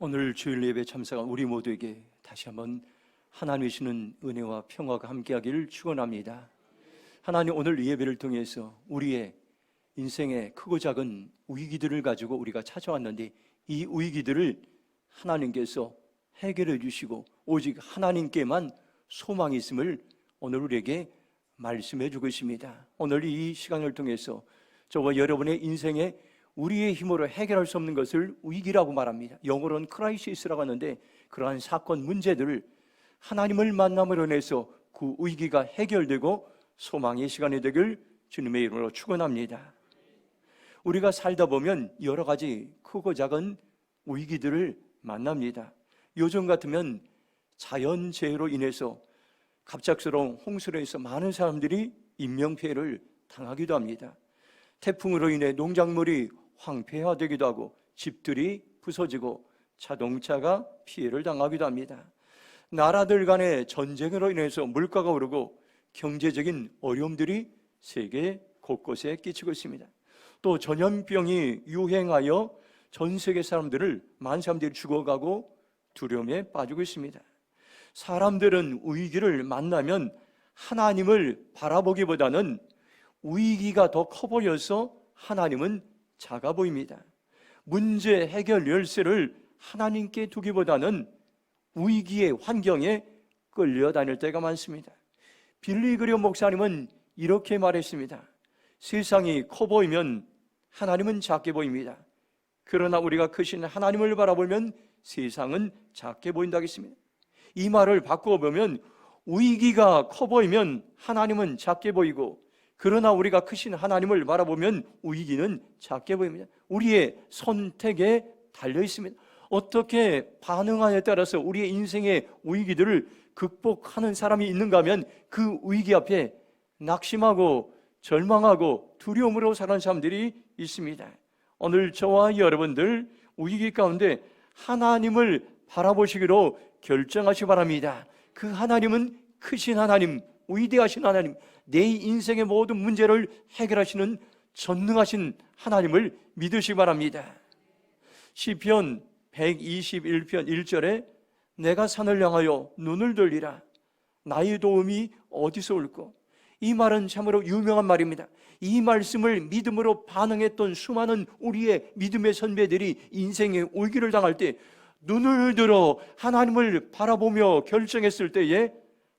오늘 주일 예배 참석한 우리 모두에게 다시 한번 하나님이 주시는 은혜와 평화가 함께하기를 축원합니다. 하나님, 오늘 이 예배를 통해서 우리의 인생의 크고 작은 위기들을 가지고 우리가 찾아왔는데 이 위기들을 하나님께서 해결해 주시고 오직 하나님께만 소망이 있음을 오늘 우리에게 말씀해 주고 있습니다. 오늘 이 시간을 통해서 저와 여러분의 인생에 우리의 힘으로 해결할 수 없는 것을 위기라고 말합니다. 영어로는 크라이시스라고 하는데 그러한 사건, 문제들을 하나님을 만남으로 인해서 그 위기가 해결되고 소망의 시간이 되길 주님의 이름으로 축원합니다. 우리가 살다 보면 여러 가지 크고 작은 위기들을 만납니다. 요즘 같으면 자연재해로 인해서 갑작스러운 홍수로 인해서 많은 사람들이 인명피해를 당하기도 합니다. 태풍으로 인해 농작물이 황폐화되기도 하고 집들이 부서지고 자동차가 피해를 당하기도 합니다. 나라들 간의 전쟁으로 인해서 물가가 오르고 경제적인 어려움들이 세계 곳곳에 끼치고 있습니다. 또 전염병이 유행하여 전 세계 많은 사람들이 죽어가고 두려움에 빠지고 있습니다. 사람들은 위기를 만나면 하나님을 바라보기보다는 위기가 더 커 보여서 하나님은 작아 보입니다. 문제 해결 열쇠를 하나님께 두기보다는 위기의 환경에 끌려다닐 때가 많습니다. 빌리 그레엄 목사님은 이렇게 말했습니다. 세상이 커 보이면 하나님은 작게 보입니다. 그러나 우리가 크신 하나님을 바라보면 세상은 작게 보인다고 했습니다. 이 말을 바꿔보면 위기가 커 보이면 하나님은 작게 보이고 그러나 우리가 크신 하나님을 바라보면 위기는 작게 보입니다. 우리의 선택에 달려 있습니다. 어떻게 반응하냐에 따라서 우리의 인생의 위기들을 극복하는 사람이 있는가 하면 그 위기 앞에 낙심하고 절망하고 두려움으로 살아가는 사람들이 있습니다. 오늘 저와 여러분들 위기 가운데 하나님을 바라보시기로 결정하시기 바랍니다. 그 하나님은 크신 하나님, 위대하신 하나님, 내 인생의 모든 문제를 해결하시는 전능하신 하나님을 믿으시기 바랍니다. 시편 121편 1절에 내가 산을 향하여 눈을 돌리라 나의 도움이 어디서 올꼬. 이 말은 참으로 유명한 말입니다. 이 말씀을 믿음으로 반응했던 수많은 우리의 믿음의 선배들이 인생의 위기를 당할 때 눈을 들어 하나님을 바라보며 결정했을 때에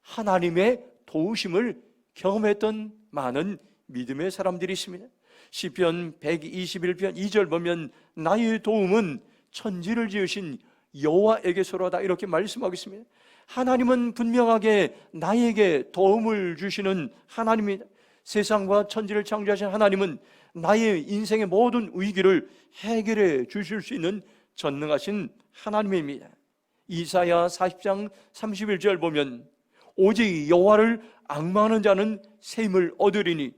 하나님의 도우심을 경험했던 많은 믿음의 사람들이 있습니다. 시편 121편 2절 보면 나의 도움은 천지를 지으신 여호와에게서로다 이렇게 말씀하고 있습니다. 하나님은 분명하게 나에게 도움을 주시는 하나님입니다. 세상과 천지를 창조하신 하나님은 나의 인생의 모든 위기를 해결해 주실 수 있는 전능하신 하나님입니다. 이사야 40장 31절 보면 오직 여호와를 앙망하는 자는 새 힘을 얻으리니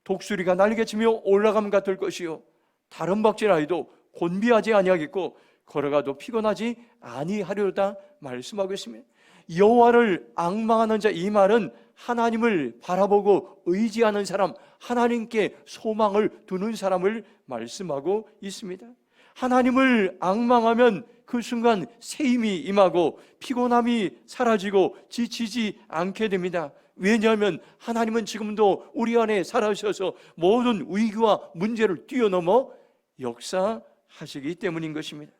독수리가 날개치며 올라감 같을 것이요 다른 박질하여도 곤비하지 아니하겠고 걸어가도 피곤하지 아니하리로다 말씀하고 있습니다. 여호와를 앙망하는 자, 이 말은 하나님을 바라보고 의지하는 사람, 하나님께 소망을 두는 사람을 말씀하고 있습니다. 하나님을 앙망하면 그 순간 새 힘이 임하고 피곤함이 사라지고 지치지 않게 됩니다. 왜냐하면 하나님은 지금도 우리 안에 살아오셔서 모든 위기와 문제를 뛰어넘어 역사하시기 때문인 것입니다.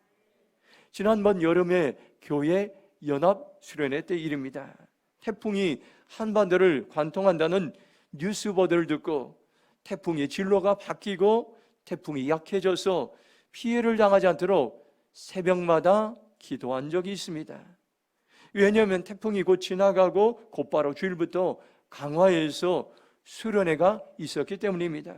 지난번 여름에 교회 연합 수련회 때 일입니다. 태풍이 한반도를 관통한다는 뉴스 보도를 듣고 태풍의 진로가 바뀌고 태풍이 약해져서 피해를 당하지 않도록 새벽마다 기도한 적이 있습니다. 왜냐하면 태풍이 곧 지나가고 곧바로 주일부터 강화에서 수련회가 있었기 때문입니다.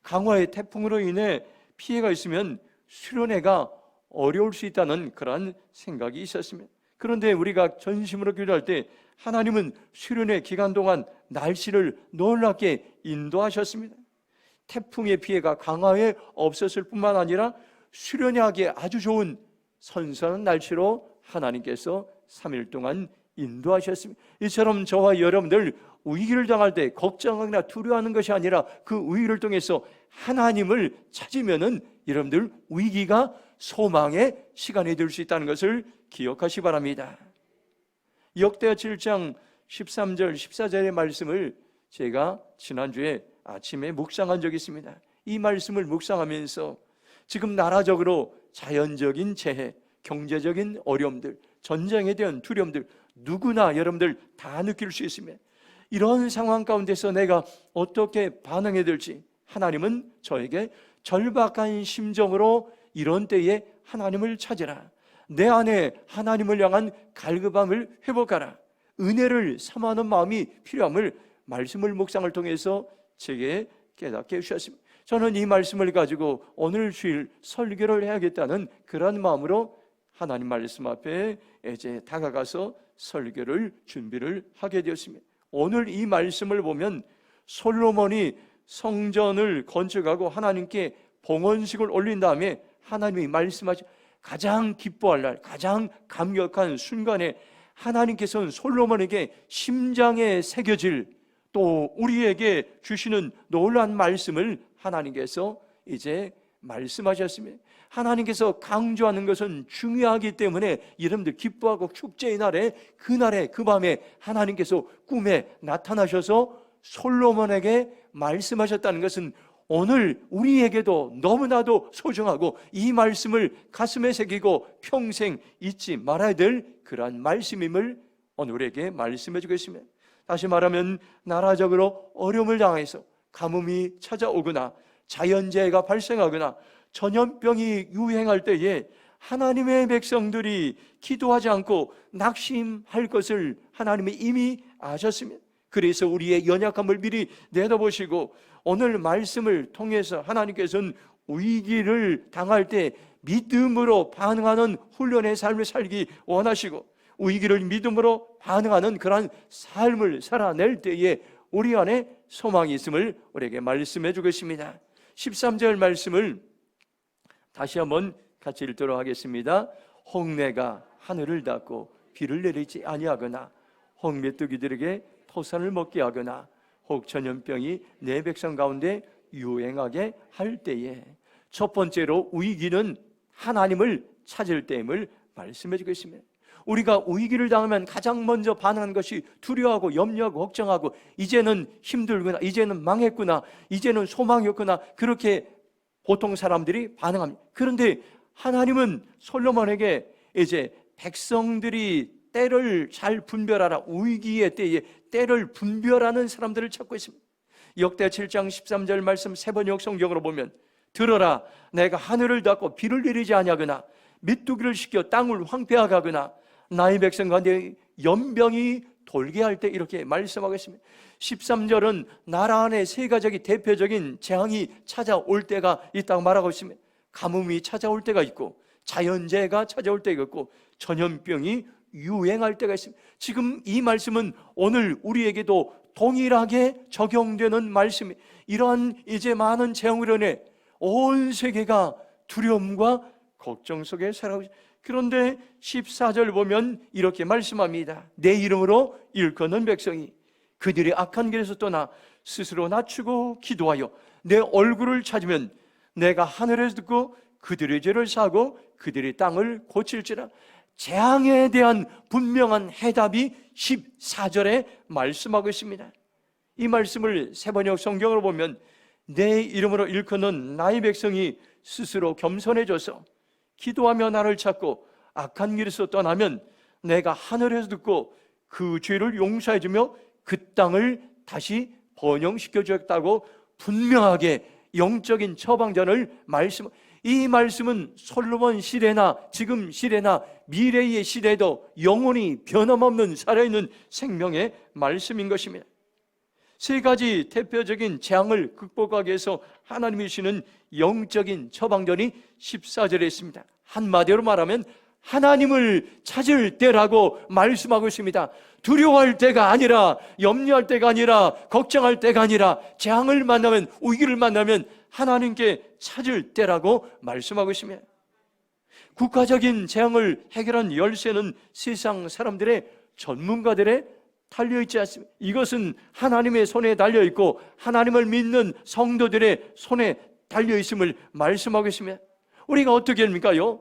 강화의 태풍으로 인해 피해가 있으면 수련회가 어려울 수 있다는 그런 생각이 있었습니다. 그런데 우리가 전심으로 기도할 때 하나님은 수련회 기간 동안 날씨를 놀랍게 인도하셨습니다. 태풍의 피해가 강화에 없었을 뿐만 아니라 수련회하기에 아주 좋은 선선한 날씨로 하나님께서 3일 동안 인도하셨습니다. 이처럼 저와 여러분들 위기를 당할 때 걱정하거나 두려워하는 것이 아니라 그 위기를 통해서 하나님을 찾으면은 여러분들 위기가 소망의 시간이 될 수 있다는 것을 기억하시 바랍니다. 역대하 7장 13절 14절의 말씀을 제가 지난주에 아침에 묵상한 적이 있습니다. 이 말씀을 묵상하면서 지금 나라적으로 자연적인 재해, 경제적인 어려움들, 전쟁에 대한 두려움들 누구나 여러분들 다 느낄 수 있습니다. 이런 상황 가운데서 내가 어떻게 반응해야 될지 하나님은 저에게 절박한 심정으로 이런 때에 하나님을 찾으라, 내 안에 하나님을 향한 갈급함을 회복하라, 은혜를 삼하는 마음이 필요함을 말씀을 묵상을 통해서 제게 깨닫게 해주셨습니다. 저는 이 말씀을 가지고 오늘 주일 설교를 해야겠다는 그런 마음으로 하나님 말씀 앞에 이제 다가가서 설교를 준비를 하게 되었습니다. 오늘 이 말씀을 보면 솔로몬이 성전을 건축하고 하나님께 봉헌식을 올린 다음에 하나님이 말씀하신 가장 기뻐할 날, 가장 감격한 순간에 하나님께서는 솔로몬에게 심장에 새겨질 또 우리에게 주시는 놀라운 말씀을 하나님께서 이제 말씀하셨습니다. 하나님께서 강조하는 것은 중요하기 때문에 여러분들 기뻐하고 축제의 날에 그날에 그 밤에 하나님께서 꿈에 나타나셔서 솔로몬에게 말씀하셨다는 것은 오늘 우리에게도 너무나도 소중하고 이 말씀을 가슴에 새기고 평생 잊지 말아야 될 그러한 말씀임을 오늘 우리에게 말씀해 주겠습니다. 다시 말하면 나라적으로 어려움을 당해서 가뭄이 찾아오거나 자연재해가 발생하거나 전염병이 유행할 때에 하나님의 백성들이 기도하지 않고 낙심할 것을 하나님이 이미 아셨습니다. 그래서 우리의 연약함을 미리 내다보시고 오늘 말씀을 통해서 하나님께서는 위기를 당할 때 믿음으로 반응하는 훈련의 삶을 살기 원하시고 위기를 믿음으로 반응하는 그러한 삶을 살아낼 때에 우리 안에 소망이 있음을 우리에게 말씀해 주겠습니다. 13절 말씀을 다시 한번 같이 읽도록 하겠습니다. 홍내가 하늘을 닫고 비를 내리지 아니하거나 혹 메뚜기들에게 토산을 먹게 하거나 혹 전염병이 내 백성 가운데 유행하게 할 때에 첫 번째로 위기는 하나님을 찾을 때임을 말씀해 주겠습니다. 우리가 위기를 당하면 가장 먼저 반응하는 것이 두려워하고 염려하고 걱정하고 이제는 힘들구나, 이제는 망했구나, 이제는 소망이 없구나, 그렇게 보통 사람들이 반응합니다. 그런데 하나님은 솔로몬에게 이제 백성들이 때를 잘 분별하라, 위기의 때에 때를 분별하는 사람들을 찾고 있습니다. 역대 7장 13절 말씀 세 번역 성경으로 보면 들어라, 내가 하늘을 닫고 비를 내리지 아니하거나 메뚜기를 시켜 땅을 황폐하게 하거나 나의 백성 가운데 연병이 돌게 할 때 이렇게 말씀하고 있습니다. 13절은 나라 안에 세 가지 대표적인 재앙이 찾아올 때가 있다고 말하고 있습니다. 가뭄이 찾아올 때가 있고 자연재해가 찾아올 때가 있고 전염병이 유행할 때가 있습니다. 지금 이 말씀은 오늘 우리에게도 동일하게 적용되는 말씀이, 이러한 이제 많은 재앙으로 인해 온 세계가 두려움과 걱정 속에 살아가고 있습니다. 그런데 14절 보면 이렇게 말씀합니다. 내 이름으로 일컫는 백성이 그들이 악한 길에서 떠나 스스로 낮추고 기도하여 내 얼굴을 찾으면 내가 하늘에서 듣고 그들의 죄를 사하고 그들의 땅을 고칠지라. 재앙에 대한 분명한 해답이 14절에 말씀하고 있습니다. 이 말씀을 세번역 성경으로 보면 내 이름으로 일컫는 나의 백성이 스스로 겸손해져서 기도하며 나를 찾고 악한 길에서 떠나면 내가 하늘에서 듣고 그 죄를 용서해주며 그 땅을 다시 번영시켜주겠다고 분명하게 영적인 처방전을 말씀. 이 말씀은 솔로몬 시대나 지금 시대나 미래의 시대에도 영원히 변함없는 살아있는 생명의 말씀인 것입니다. 세 가지 대표적인 재앙을 극복하기 위해서 하나님이 주시는 영적인 처방전이 14절에 있습니다. 한마디로 말하면 하나님을 찾을 때라고 말씀하고 있습니다. 두려워할 때가 아니라, 염려할 때가 아니라, 걱정할 때가 아니라, 재앙을 만나면, 위기를 만나면 하나님께 찾을 때라고 말씀하고 있습니다. 국가적인 재앙을 해결한 열쇠는 세상 사람들의 전문가들의 달려있지 않습니다. 이것은 하나님의 손에 달려있고 하나님을 믿는 성도들의 손에 달려있음을 말씀하고 있습니다. 우리가 어떻게 합니까요?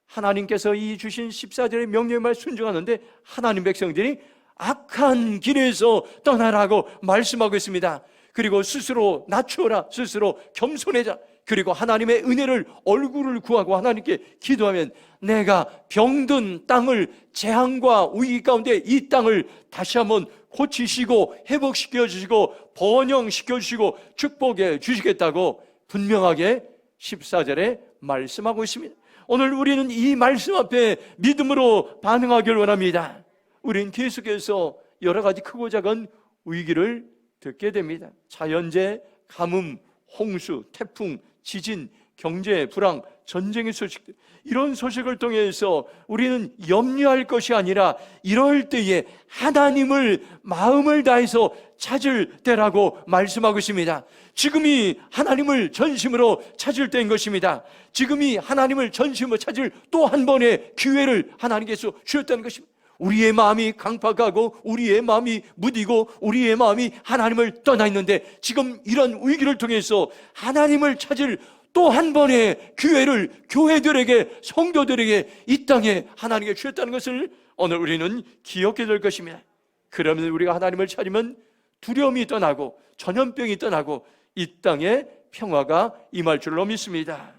하나님께서 이 주신 14절의 명령에 말 순종하는데 하나님 백성들이 악한 길에서 떠나라고 말씀하고 있습니다. 그리고 스스로 낮추어라, 스스로 겸손해자. 그리고 하나님의 은혜를, 얼굴을 구하고 하나님께 기도하면 내가 병든 땅을, 재앙과 위기 가운데 이 땅을 다시 한번 고치시고 회복시켜 주시고 번영시켜 주시고 축복해 주시겠다고 분명하게 14절에 말씀하고 있습니다. 오늘 우리는 이 말씀 앞에 믿음으로 반응하기를 원합니다. 우리는 계속해서 여러 가지 크고 작은 위기를 듣게 됩니다. 자연재해, 가뭄, 홍수, 태풍, 지진, 경제 불황, 전쟁의 소식들, 이런 소식을 통해서 우리는 염려할 것이 아니라 이럴 때에 하나님을 마음을 다해서 찾을 때라고 말씀하고 있습니다. 지금이 하나님을 전심으로 찾을 때인 것입니다. 지금이 하나님을 전심으로 찾을 또 한 번의 기회를 하나님께서 주셨다는 것입니다. 우리의 마음이 강팍하고 우리의 마음이 무디고 우리의 마음이 하나님을 떠나 있는데 지금 이런 위기를 통해서 하나님을 찾을 또 한 번의 기회를 교회들에게, 성도들에게 이 땅에 하나님께 주셨다는 것을 오늘 우리는 기억해야 될 것입니다. 그러면 우리가 하나님을 찾으면 두려움이 떠나고 전염병이 떠나고 이 땅에 평화가 임할 줄로 믿습니다.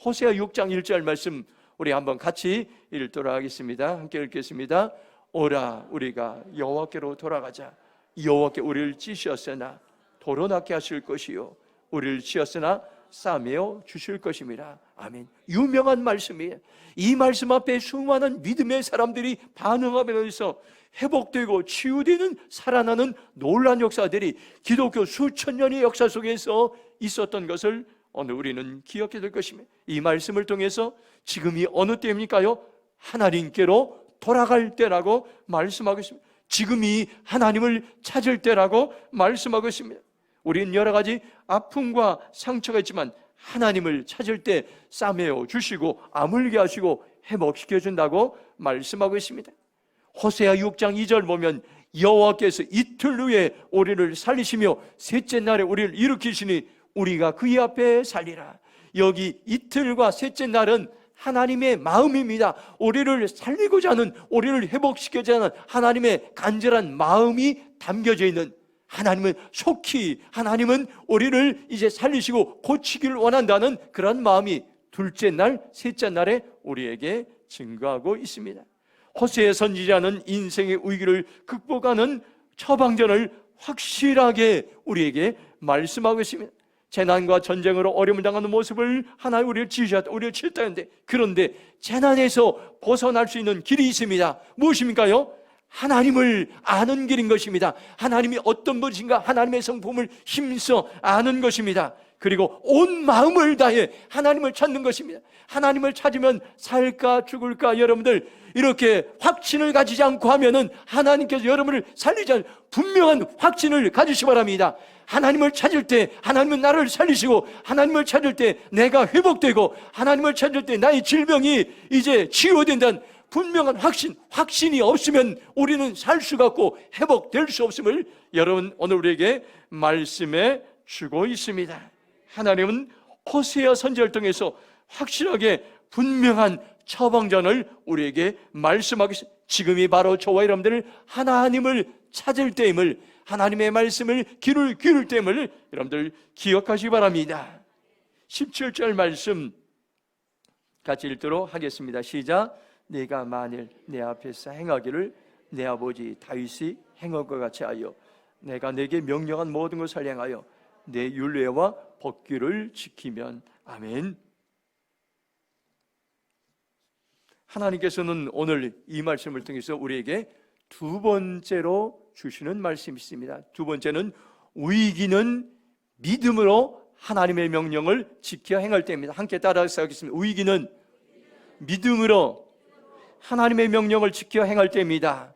호세아 6장 1절 말씀 우리 한번 같이 읽도록 하겠습니다. 함께 읽겠습니다. 오라 우리가 여호와께로 돌아가자. 여호와께 우리를 찌셨으나 도로 낫게 하실 것이요 우리를 지었으나 싸매어 주실 것입니다. 아멘. 유명한 말씀이에요. 이 말씀 앞에 수많은 믿음의 사람들이 반응하면서 회복되고 치유되는 살아나는 놀라운 역사들이 기독교 수천 년의 역사 속에서 있었던 것을 오늘 우리는 기억해야 될 것입니다. 이 말씀을 통해서 지금이 어느 때입니까요? 하나님께로 돌아갈 때라고 말씀하고 있습니다. 지금이 하나님을 찾을 때라고 말씀하고 있습니다. 우리는 여러 가지 아픔과 상처가 있지만 하나님을 찾을 때 싸매어 주시고 아물게 하시고 회복시켜 준다고 말씀하고 있습니다. 호세아 6장 2절 보면 여호와께서 이틀 후에 우리를 살리시며 셋째 날에 우리를 일으키시니 우리가 그의 앞에 살리라. 여기 이틀과 셋째 날은 하나님의 마음입니다. 우리를 살리고자 하는, 우리를 회복시키고자 하는 하나님의 간절한 마음이 담겨져 있는, 하나님은 속히, 하나님은 우리를 이제 살리시고 고치기를 원한다는 그런 마음이 둘째 날, 셋째 날에 우리에게 증거하고 있습니다. 호세아 선지자는 인생의 위기를 극복하는 처방전을 확실하게 우리에게 말씀하고 있습니다. 재난과 전쟁으로 어려움을 당하는 모습을 하나님 우리를 지으셨다, 우리를 칠다는데, 그런데 재난에서 벗어날 수 있는 길이 있습니다. 무엇입니까요? 하나님을 아는 길인 것입니다. 하나님이 어떤 분이신가, 하나님의 성품을 힘써 아는 것입니다. 그리고 온 마음을 다해 하나님을 찾는 것입니다. 하나님을 찾으면 살까 죽을까, 여러분들 이렇게 확신을 가지지 않고 하면은 하나님께서 여러분을 살리지 않을 분명한 확신을 가지시기 바랍니다. 하나님을 찾을 때 하나님은 나를 살리시고, 하나님을 찾을 때 내가 회복되고, 하나님을 찾을 때 나의 질병이 이제 치유된다는 분명한 확신이 없으면 우리는 살 수가 없고 회복될 수 없음을 여러분 오늘 우리에게 말씀해 주고 있습니다. 하나님은 호세아 선지자를 통해서 확실하게 분명한 처방전을 우리에게 말씀하고 있습니다. 지금이 바로 저와 여러분들 하나님을 찾을 때임을, 하나님의 말씀을 귀를 기울일 때임을 여러분들 기억하시기 바랍니다. 17절 말씀 같이 읽도록 하겠습니다. 시작. 네가 만일 내 앞에서 행하기를 내 아버지 다윗이 행한 것 같이 하여 내가 내게 명령한 모든 것을 행하여 내 율례와 법규를 지키면. 아멘. 하나님께서는 오늘 이 말씀을 통해서 우리에게 두 번째로 주시는 말씀이 있습니다. 두 번째는 위기는 믿음으로 하나님의 명령을 지켜 행할 때입니다. 함께 따라서 하겠습니다. 위기는 믿음으로 하나님의 명령을 지켜 행할 때입니다.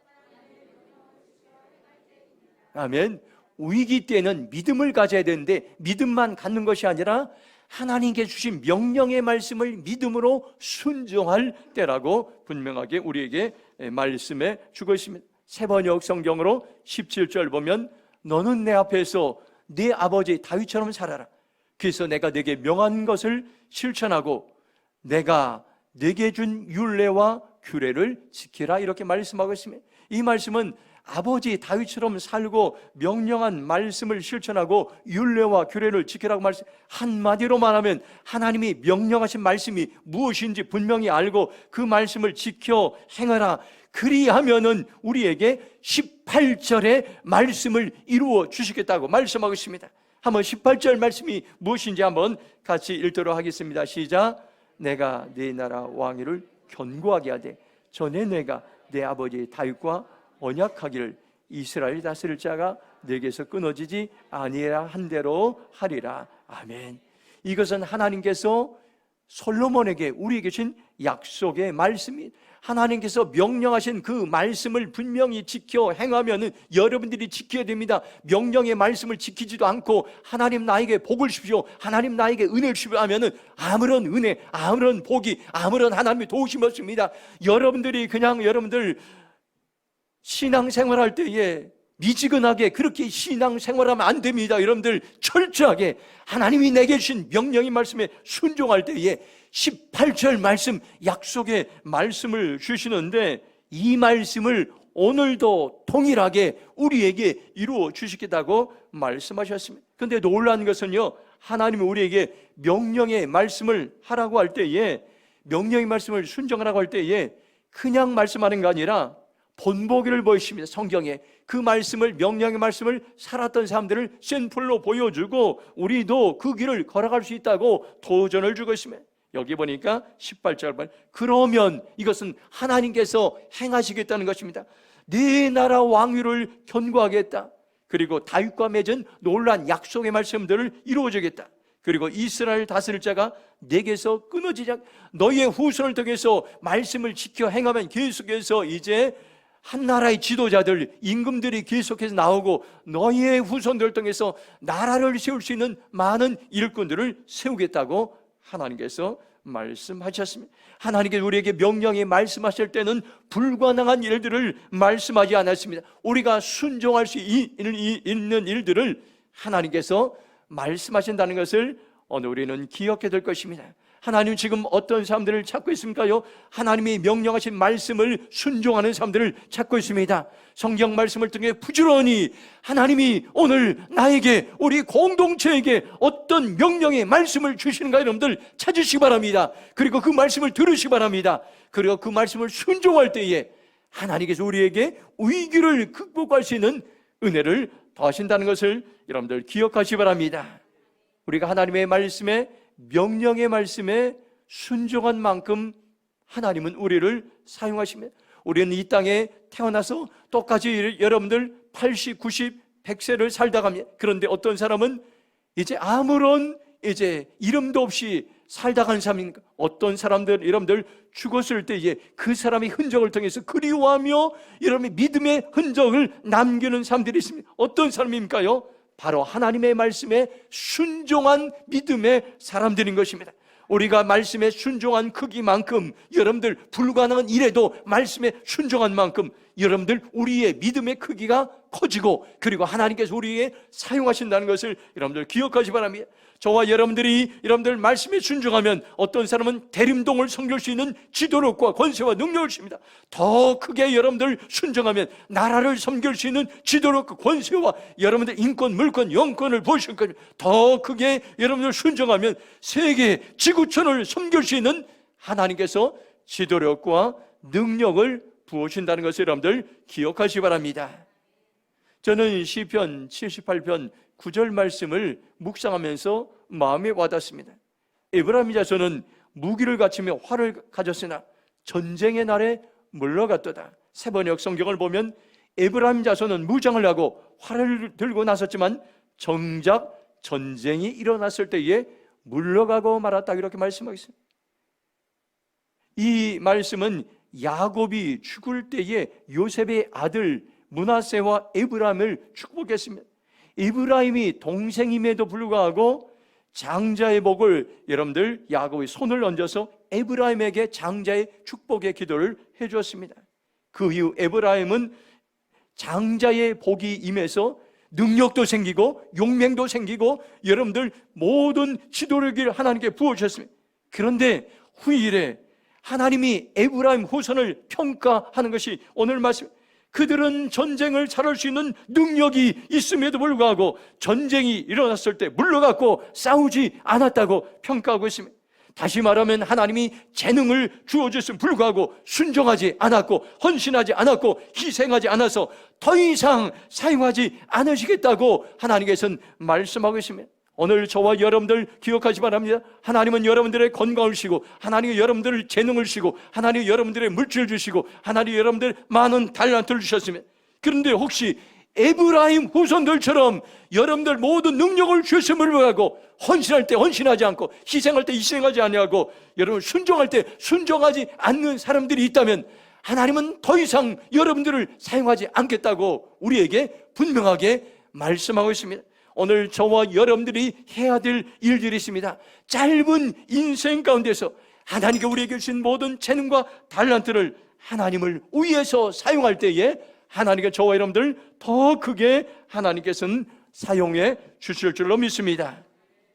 아멘. 위기 때는 믿음을 가져야 되는데 믿음만 갖는 것이 아니라 하나님께 주신 명령의 말씀을 믿음으로 순종할 때라고 분명하게 우리에게 말씀해 주고 있습니다. 새번역 성경으로 17절 보면 너는 내 앞에서 네 아버지 다윗처럼 살아라. 그래서 내가 네게 명한 것을 실천하고 내가 내게 준 율례와 규례를 지키라 이렇게 말씀하고 있습니다. 이 말씀은 아버지 다윗처럼 살고 명령한 말씀을 실천하고 율례와 규례를 지키라고 말씀. 한마디로 말하면 하나님이 명령하신 말씀이 무엇인지 분명히 알고 그 말씀을 지켜 행하라. 그리하면은 우리에게 18절의 말씀을 이루어 주시겠다고 말씀하고 있습니다. 한번 18절 말씀이 무엇인지 한번 같이 읽도록 하겠습니다. 시작. 내가 네 나라 왕위를 견고하게 하되 전에 내가 내 아버지 다윗과 언약하기를 이스라엘 다스릴 자가 내게서 끊어지지 아니라 한 대로 하리라. 아멘. 이것은 하나님께서 솔로몬에게 우리에게 주신 약속의 말씀이, 하나님께서 명령하신 그 말씀을 분명히 지켜 행하면 여러분들이 지켜야 됩니다. 명령의 말씀을 지키지도 않고 하나님 나에게 복을 주십시오, 하나님 나에게 은혜를 주십시오 하면 아무런 은혜, 아무런 복이, 아무런 하나님의 도우심이 없습니다. 여러분들이 그냥 여러분들 신앙생활할 때에 미지근하게 그렇게 신앙생활하면 안 됩니다. 여러분들 철저하게 하나님이 내게 주신 명령의 말씀에 순종할 때에 18절 말씀, 약속의 말씀을 주시는데 이 말씀을 오늘도 동일하게 우리에게 이루어 주시겠다고 말씀하셨습니다. 그런데 놀라운 것은요, 하나님이 우리에게 명령의 말씀을 하라고 할 때에, 명령의 말씀을 순종하라고 할 때에 그냥 말씀하는 게 아니라 본보기를 보이십니다. 성경에 그 말씀을, 명령의 말씀을 살았던 사람들을 샘플로 보여주고 우리도 그 길을 걸어갈 수 있다고 도전을 주고 있습니다. 여기 보니까 18절, 그러면 이것은 하나님께서 행하시겠다는 것입니다. 네 나라 왕위를 견고하겠다. 그리고 다윗과 맺은 놀라운 약속의 말씀들을 이루어주겠다. 그리고 이스라엘 다스릴 자가 내게서 끊어지지 않게, 너희의 후손을 통해서 말씀을 지켜 행하면 계속해서 이제 한 나라의 지도자들, 임금들이 계속해서 나오고 너희의 후손들을 통해서 나라를 세울 수 있는 많은 일꾼들을 세우겠다고 하나님께서 말씀하셨습니다. 하나님께서 우리에게 명령에 말씀하실 때는 불가능한 일들을 말씀하지 않았습니다. 우리가 순종할 수 있는 일들을 하나님께서 말씀하신다는 것을 오늘 우리는 기억해야 될 것입니다. 하나님 지금 어떤 사람들을 찾고 있습니까요? 하나님이 명령하신 말씀을 순종하는 사람들을 찾고 있습니다. 성경 말씀을 통해 부지런히 하나님이 오늘 나에게, 우리 공동체에게 어떤 명령의 말씀을 주시는가 여러분들 찾으시기 바랍니다. 그리고 그 말씀을 들으시기 바랍니다. 그리고 그 말씀을 순종할 때에 하나님께서 우리에게 위기를 극복할 수 있는 은혜를 더하신다는 것을 여러분들 기억하시기 바랍니다. 우리가 하나님의 말씀에, 명령의 말씀에 순종한 만큼 하나님은 우리를 사용하십니다. 우리는 이 땅에 태어나서 똑같이 여러분들 80, 90, 100세를 살다 갑니다. 그런데 어떤 사람은 이제 아무런 이름도 없이 살다 가는 사람입니까? 어떤 사람들, 여러분들 죽었을 때에 그 사람의 흔적을 통해서 그리워하며 여러분의 믿음의 흔적을 남기는 사람들이 있습니다. 어떤 사람입니까요? 바로 하나님의 말씀에 순종한 믿음의 사람들인 것입니다. 우리가 말씀에 순종한 크기만큼 여러분들 불가능한 일에도 말씀에 순종한 만큼 여러분들 우리의 믿음의 크기가 커지고 그리고 하나님께서 우리에게 사용하신다는 것을 여러분들 기억하시기 바랍니다. 저와 여러분들 말씀에 순종하면 어떤 사람은 대림동을 섬길 수 있는 지도력과 권세와 능력을 주십니다. 더 크게 여러분들 순종하면 나라를 섬길 수 있는 지도력과 권세와 여러분들 인권, 물권, 영권을 보실 겁니다. 더 크게 여러분들 순종하면 세계 지구촌을 섬길 수 있는 하나님께서 지도력과 능력을 부으신다는 것을 여러분들 기억하시기 바랍니다. 저는 시편 78편 9절 말씀을 묵상하면서 마음에 와닿습니다. 에브라임 자손은 무기를 갖추며 활을 가졌으나 전쟁의 날에 물러갔도다. 세번역 성경을 보면 에브라임 자손은 무장을 하고 활을 들고 나섰지만 정작 전쟁이 일어났을 때에 물러가고 말았다, 이렇게 말씀하겠습니다. 이 말씀은 야곱이 죽을 때에 요셉의 아들 므낫세와 에브라임을 축복했습니다. 에브라임이 동생임에도 불구하고 장자의 복을 여러분들 야곱의 손을 얹어서 에브라임에게 장자의 축복의 기도를 해주었습니다. 그 이후 에브라임은 장자의 복이 임해서 능력도 생기고 용맹도 생기고 여러분들 모든 지도력을 하나님께 부어주셨습니다. 그런데 후일에 하나님이 에브라임 후손을 평가하는 것이 오늘 말씀. 그들은 전쟁을 잘할 수 있는 능력이 있음에도 불구하고 전쟁이 일어났을 때 물러갔고 싸우지 않았다고 평가하고 있습니다. 다시 말하면 하나님이 재능을 주어줬음에도 불구하고 순종하지 않았고 헌신하지 않았고 희생하지 않아서 더 이상 사용하지 않으시겠다고 하나님께서는 말씀하고 있습니다. 오늘 저와 여러분들 기억하시 바랍니다. 하나님은 여러분들의 건강을 주시고, 하나님은 여러분들의 재능을 주시고, 하나님은 여러분들의 물질을 주시고, 하나님은 여러분들 많은 달란트를 주셨습니다. 그런데 혹시 에브라임 후손들처럼 여러분들 모든 능력을 주셨음을 불구하고 헌신할 때 헌신하지 않고 희생할 때 희생하지 아니하고 여러분 순종할 때 순종하지 않는 사람들이 있다면 하나님은 더 이상 여러분들을 사용하지 않겠다고 우리에게 분명하게 말씀하고 있습니다. 오늘 저와 여러분들이 해야 될 일들이 있습니다. 짧은 인생 가운데서 하나님께 우리에게 주신 모든 재능과 달란트를 하나님을 위해서 사용할 때에 하나님께 저와 여러분들 더 크게 하나님께서는 사용해 주실 줄로 믿습니다.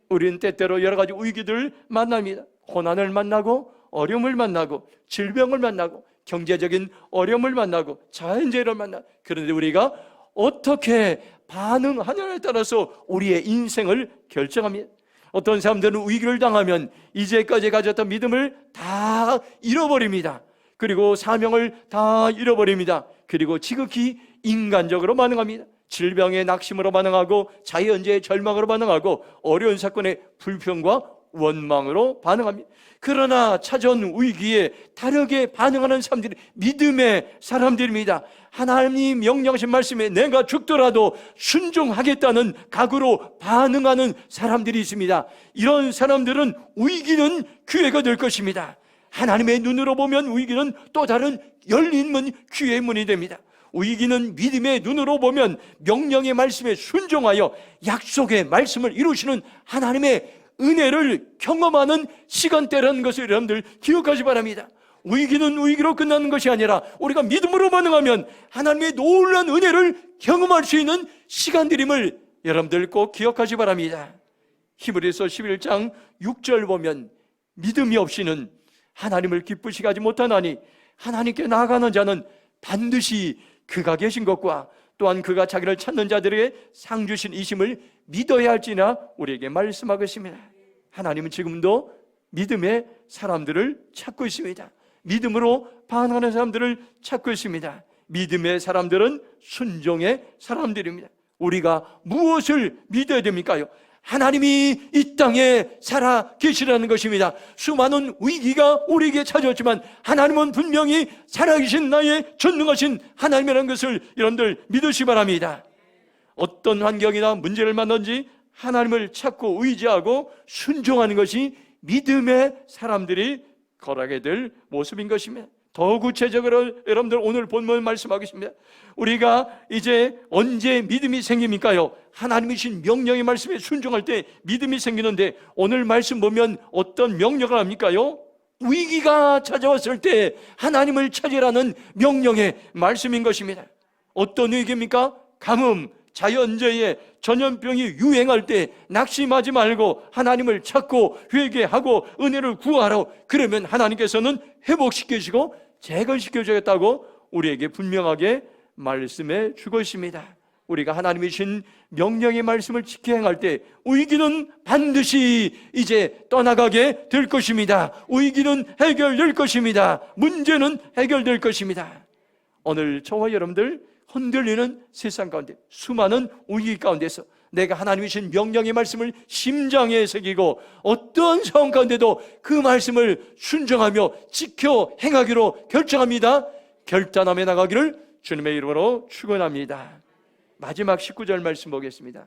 우리는 때때로 여러 가지 위기들을 만납니다. 고난을 만나고 어려움을 만나고 질병을 만나고 경제적인 어려움을 만나고 자연재해를 만나고, 그런데 우리가 어떻게 반응하냐에 따라서 우리의 인생을 결정합니다. 어떤 사람들은 위기를 당하면 이제까지 가졌던 믿음을 다 잃어버립니다. 그리고 사명을 다 잃어버립니다. 그리고 지극히 인간적으로 반응합니다. 질병의 낙심으로 반응하고 자연재해의 절망으로 반응하고 어려운 사건의 불평과 원망으로 반응합니다. 그러나 찾아온 위기에 다르게 반응하는 사람들이 믿음의 사람들입니다. 하나님이 명령하신 말씀에 내가 죽더라도 순종하겠다는 각오로 반응하는 사람들이 있습니다. 이런 사람들은 위기는 기회가 될 것입니다. 하나님의 눈으로 보면 위기는 또 다른 열린 문, 기회의 문이 됩니다. 위기는 믿음의 눈으로 보면 명령의 말씀에 순종하여 약속의 말씀을 이루시는 하나님의 은혜를 경험하는 시간대라는 것을 여러분들 기억하시 바랍니다. 위기는 위기로 끝나는 것이 아니라 우리가 믿음으로 반응하면 하나님의 놀라운 은혜를 경험할 수 있는 시간들임을 여러분들 꼭 기억하시 바랍니다. 히브리서 11장 6절 보면 믿음이 없이는 하나님을 기쁘시게 하지 못하나니 하나님께 나아가는 자는 반드시 그가 계신 것과 또한 그가 자기를 찾는 자들에게 상 주신 이심을 믿어야 할지나 우리에게 말씀하고 있습니다. 하나님은 지금도 믿음의 사람들을 찾고 있습니다. 믿음으로 반응하는 사람들을 찾고 있습니다. 믿음의 사람들은 순종의 사람들입니다. 우리가 무엇을 믿어야 됩니까요? 하나님이 이 땅에 살아 계시라는 것입니다. 수많은 위기가 우리에게 찾아왔지만 하나님은 분명히 살아계신 나의 전능하신 하나님이라는 것을 여러분들 믿으시기 바랍니다. 어떤 환경이나 문제를 만나든지 하나님을 찾고 의지하고 순종하는 것이 믿음의 사람들이 걸어가게 될 모습인 것입니다. 더 구체적으로 여러분들 오늘 본문 말씀하겠습니다. 우리가 이제 언제 믿음이 생깁니까요? 하나님이 주신 명령의 말씀에 순종할 때 믿음이 생기는데 오늘 말씀 보면 어떤 명령을 합니까요? 위기가 찾아왔을 때 하나님을 찾으라는 명령의 말씀인 것입니다. 어떤 위기입니까? 가뭄, 자연재해, 전염병이 유행할 때 낙심하지 말고 하나님을 찾고 회개하고 은혜를 구하라. 그러면 하나님께서는 회복시키시고 재건시켜주겠다고 우리에게 분명하게 말씀해 주고 있습니다. 우리가 하나님이 주신 명령의 말씀을 지켜 행할 때 위기는 반드시 이제 떠나가게 될 것입니다. 위기는 해결될 것입니다. 문제는 해결될 것입니다. 오늘 저와 여러분들 흔들리는 세상 가운데 수많은 위기 가운데서 내가 하나님이 주신 명령의 말씀을 심장에 새기고 어떤 상황 가운데도 그 말씀을 순종하며 지켜 행하기로 결정합니다. 결단하며 나가기를 주님의 이름으로 축원합니다. 마지막 19절 말씀 보겠습니다.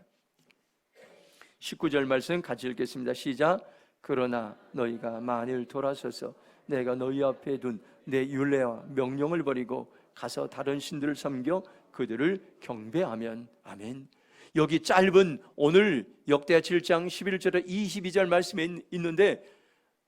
19절 말씀 같이 읽겠습니다. 시작. 그러나 너희가 만일 돌아서서 내가 너희 앞에 둔 내 율례와 명령을 버리고 가서 다른 신들을 섬겨 그들을 경배하면. 아멘. 여기 짧은 오늘 역대하 7장 11절에 22절 말씀에 있는데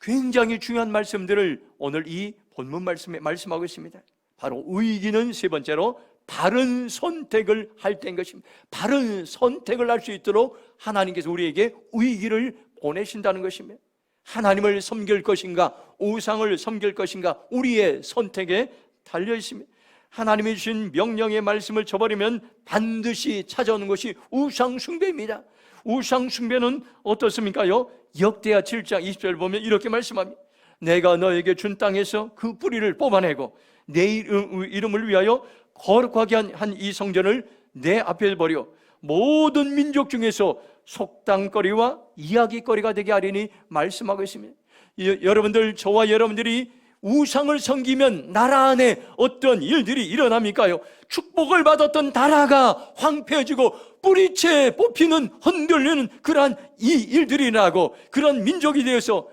굉장히 중요한 말씀들을 오늘 이 본문 말씀에 말씀하고 있습니다. 바로 위기는 세 번째로 바른 선택을 할 때인 것입니다. 바른 선택을 할 수 있도록 하나님께서 우리에게 위기를 보내신다는 것입니다. 하나님을 섬길 것인가, 우상을 섬길 것인가, 우리의 선택에 달려 있습니다. 하나님이 주신 명령의 말씀을 저버리면 반드시 찾아오는 것이 우상 숭배입니다. 우상 숭배는 어떻습니까요? 역대하 7장 20절 보면 이렇게 말씀합니다. 내가 너에게 준 땅에서 그 뿌리를 뽑아내고 내 이름을 위하여 거룩하게 한 이 성전을 내 앞에 버려 모든 민족 중에서 속담거리와 이야기거리가 되게 하리니 말씀하고 있습니다. 여러분들, 저와 여러분들이 우상을 섬기면 나라 안에 어떤 일들이 일어납니까요? 축복을 받았던 나라가 황폐해지고 뿌리채 뽑히는, 흔들리는 그러한 이 일들이 나고 그런 민족이 되어서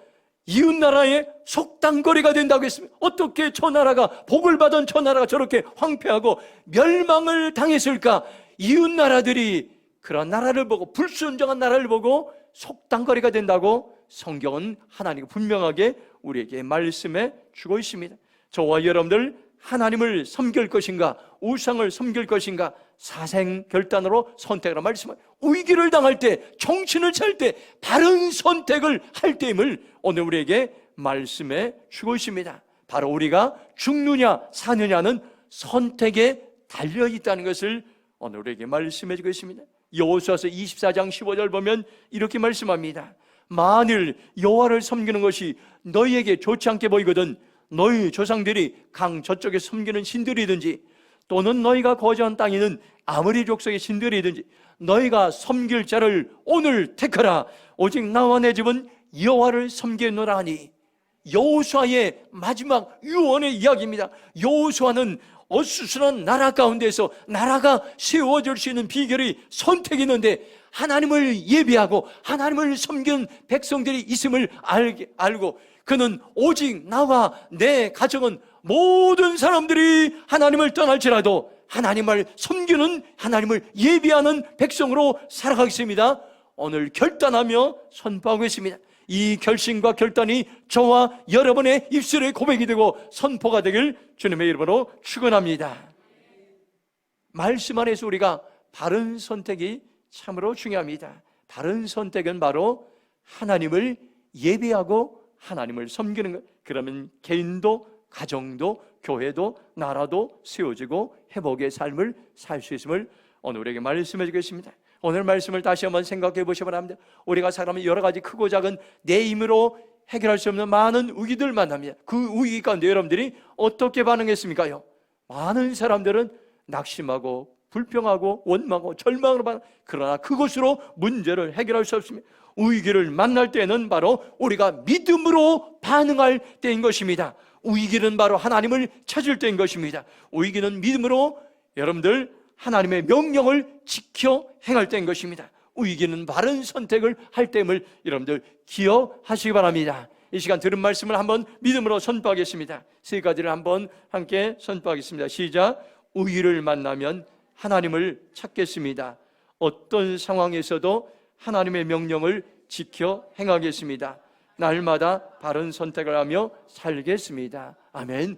이웃나라의 속담거리가 된다고 했습니다. 어떻게 저 나라가, 복을 받은 저 나라가 저렇게 황폐하고 멸망을 당했을까? 이웃나라들이 그런 나라를 보고, 불순종한 나라를 보고 속담거리가 된다고 성경은 하나님이 분명하게 우리에게 말씀해 주고 있습니다. 저와 여러분들, 하나님을 섬길 것인가, 우상을 섬길 것인가, 사생결단으로 선택하라 말씀합니다. 위기를 당할 때, 정신을 차릴 때 바른 선택을 할 때임을 오늘 우리에게 말씀해 주고 있습니다. 바로 우리가 죽느냐 사느냐는 선택에 달려 있다는 것을 오늘 우리에게 말씀해 주고 있습니다. 여호수아서 24장 15절 보면 이렇게 말씀합니다. 만일 여호와를 섬기는 것이 너희에게 좋지 않게 보이거든 너희 조상들이 강 저쪽에 섬기는 신들이든지 또는 너희가 거주한 땅에 있는 아모리 족속의 신들이든지 너희가 섬길 자를 오늘 택하라. 오직 나와 내 집은 여호와를 섬기노라 하니. 여호수아의 마지막 유언의 이야기입니다. 여호수아는 어수선한 나라 가운데서 나라가 세워질 수 있는 비결이 선택이 있는데, 하나님을 예비하고 하나님을 섬기는 백성들이 있음을 알고 그는 오직 나와 내 가정은 모든 사람들이 하나님을 떠날지라도 하나님을 섬기는, 하나님을 예비하는 백성으로 살아가겠습니다. 오늘 결단하며 선포하고 있습니다. 이 결심과 결단이 저와 여러분의 입술의 고백이 되고 선포가 되길 주님의 이름으로 축원합니다. 말씀 안에서 우리가 바른 선택이 참으로 중요합니다. 바른 선택은 바로 하나님을 예배하고 하나님을 섬기는 것. 그러면 개인도, 가정도, 교회도, 나라도 세워지고 회복의 삶을 살 수 있음을 오늘 우리에게 말씀해 주겠습니다. 오늘 말씀을 다시 한번 생각해 보시기 바랍니다. 우리가 살아가면 여러 가지 크고 작은 내 힘으로 해결할 수 없는 많은 위기들 만납니다. 그 위기 가운데 여러분들이 어떻게 반응했습니까요? 많은 사람들은 낙심하고 불평하고 원망하고 절망으로 반응. 그러나 그것으로 문제를 해결할 수 없습니다. 위기를 만날 때는 바로 우리가 믿음으로 반응할 때인 것입니다. 위기는 바로 하나님을 찾을 때인 것입니다. 위기는 믿음으로 여러분들 하나님의 명령을 지켜 행할 때인 것입니다. 위기는 바른 선택을 할 때임을 여러분들 기억하시기 바랍니다. 이 시간 들은 말씀을 한번 믿음으로 선포하겠습니다. 세 가지를 한번 함께 선포하겠습니다. 시작. 위기를 만나면 하나님을 찾겠습니다. 어떤 상황에서도 하나님의 명령을 지켜 행하겠습니다. 날마다 바른 선택을 하며 살겠습니다. 아멘.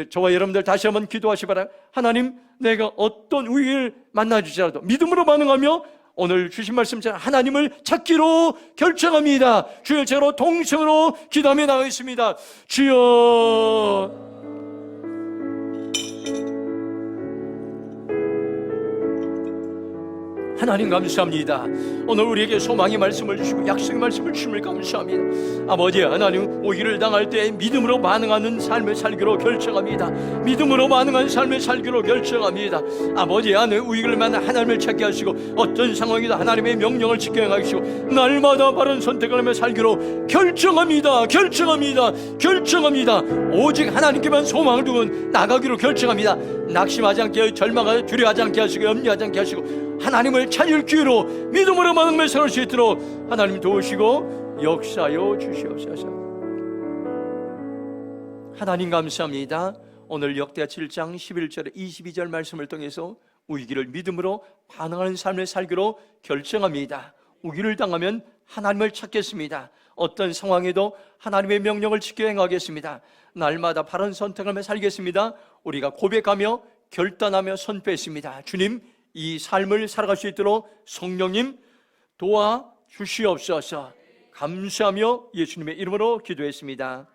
저와 여러분들 다시 한번 기도하시 바랍니다. 하나님, 내가 어떤 위기를 만나주시라도 믿음으로 반응하며 오늘 주신 말씀처럼 하나님을 찾기로 결정합니다. 주여, 제로 동성으로 기도하며 나가겠습니다. 주여, 하나님 감사합니다. 오늘 우리에게 소망의 말씀을 주시고 약속의 말씀을 주심을 감사합니다. 아버지 하나님, 위기를 당할 때 믿음으로 반응하는 삶을 살기로 결정합니다. 믿음으로 반응하는 삶을 살기로 결정합니다. 아버지 하나님, 위기를 만나 하나님을 찾게 하시고 어떤 상황이든 하나님의 명령을 지켜 행하시고 날마다 바른 선택을 하며 살기로 결정합니다. 결정합니다. 오직 하나님께만 소망을 두고 나가기로 결정합니다. 낙심하지 않게, 절망하지, 두려워하지 않게 하시고 염려하지 않게 하시고 하나님을 찾을 기회로 믿음으로 반응하며 살 수 있도록 하나님 도우시고 역사하여 주시옵소서. 하나님 감사합니다. 오늘 역대하 7장 11절에 22절 말씀을 통해서 위기를 믿음으로 반응하는 삶을 살기로 결정합니다. 위기를 당하면 하나님을 찾겠습니다. 어떤 상황에도 하나님의 명령을 지켜 행하겠습니다. 날마다 바른 선택을 하며 살겠습니다. 우리가 고백하며 결단하며 선포했습니다. 주님, 이 삶을 살아갈 수 있도록 성령님 도와주시옵소서. 감사하며 예수님의 이름으로 기도했습니다.